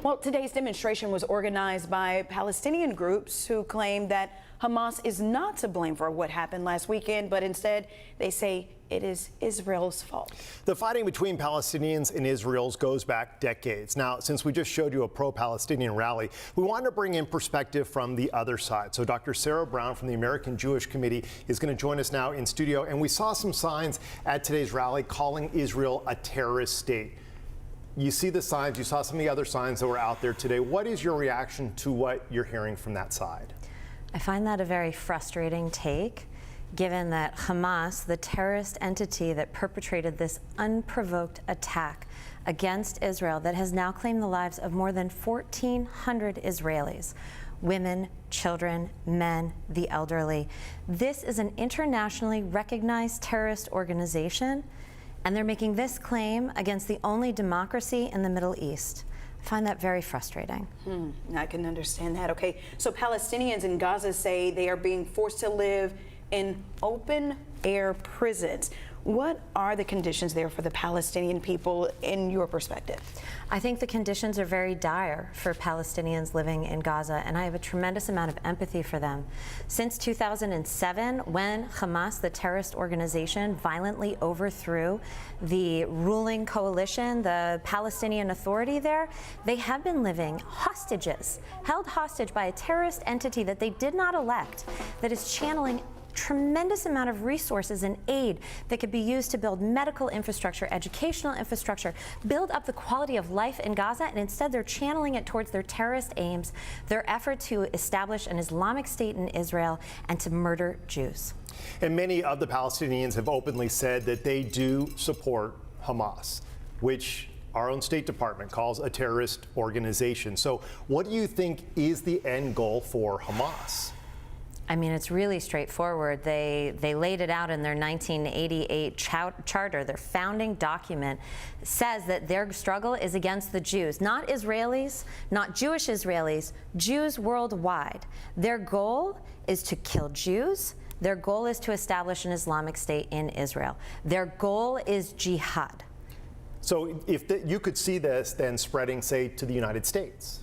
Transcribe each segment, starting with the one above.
Well, today's demonstration was organized by Palestinian groups who claim that Hamas is not to blame for what happened last weekend, but instead they say it is Israel's fault. The fighting between Palestinians and Israel goes back decades. Now, since we just showed you a pro-Palestinian rally, we wanted to bring in perspective from the other side. So Dr. Sara Brown from the American Jewish Committee is going to join us now in studio. And we saw some signs at today's rally calling Israel a terrorist state. You see the signs, you saw some of the other signs that were out there today. What is your reaction to what you're hearing from that side? I find that a very frustrating take, given that Hamas, the terrorist entity that perpetrated this unprovoked attack against Israel that has now claimed the lives of more than 1,400 Israelis, women, children, men, the elderly. This is an internationally recognized terrorist organization, and they're making this claim against the only democracy in the Middle East. I find that very frustrating. I can understand that. Okay, so Palestinians in Gaza say they are being forced to live in open-air prisons. What are the conditions there for the Palestinian people in your perspective? I think the conditions are very dire for Palestinians living in Gaza, and I have a tremendous amount of empathy for them. Since 2007, when Hamas, the terrorist organization, violently overthrew the ruling coalition, the Palestinian Authority there, they have been living hostages, held hostage by a terrorist entity that they did not elect, that is channeling tremendous amount of resources and aid that could be used to build medical infrastructure, educational infrastructure, build up the quality of life in Gaza, and instead they're channeling it towards their terrorist aims, their effort to establish an Islamic state in Israel and to murder Jews. And many of the Palestinians have openly said that they do support Hamas, which our own State Department calls a terrorist organization. So what do you think is the end goal for Hamas? I mean, it's really straightforward. They laid it out in their 1988 charter. Their founding document says that their struggle is against the Jews, not Israelis, not Jewish Israelis, Jews worldwide. Their goal is to kill Jews. Their goal is to establish an Islamic state in Israel. Their goal is jihad. So if you could see this then spreading, say, to the United States?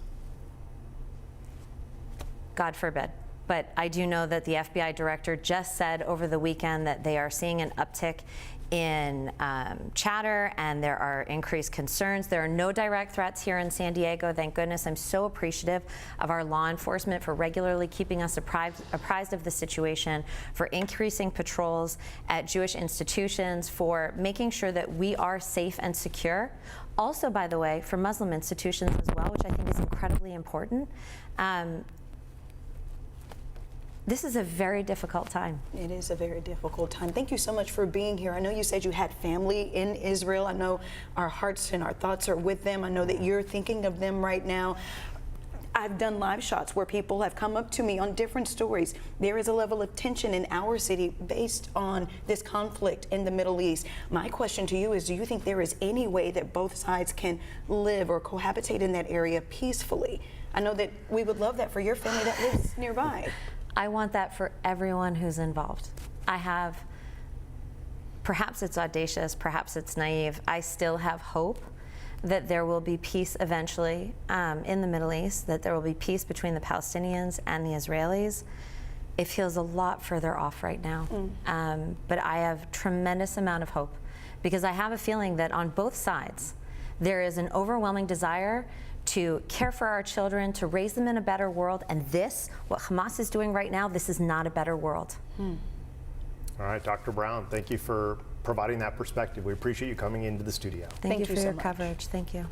God forbid. But I do know that the FBI director just said over the weekend that they are seeing an uptick in chatter, and there are increased concerns. There are no direct threats here in San Diego, thank goodness. I'm so appreciative of our law enforcement for regularly keeping us apprised of the situation, for increasing patrols at Jewish institutions, for making sure that we are safe and secure. Also, by the way, for Muslim institutions as well, which I think is incredibly important. This is a very difficult time. It is a very difficult time. Thank you so much for being here. I know you said you had family in Israel. I know our hearts and our thoughts are with them. I know that you're thinking of them right now. I've done live shots where people have come up to me on different stories. There is a level of tension in our city based on this conflict in the Middle East. My question to you is, do you think there is any way that both sides can live or cohabitate in that area peacefully? I know that we would love that for your family that lives nearby. I want that for everyone who's involved. Perhaps it's audacious, perhaps it's naive. I still have hope that there will be peace eventually in the Middle East, that there will be peace between the Palestinians and the Israelis. It feels a lot further off right now. But I have tremendous amount of hope, because I have a feeling that on both sides, there is an overwhelming desire to care for our children, to raise them in a better world. And this, what Hamas is doing right now, this is not a better world. All right, Dr. Brown, thank you for providing that perspective. We appreciate you coming into the studio. Thank you for your coverage. Thank you.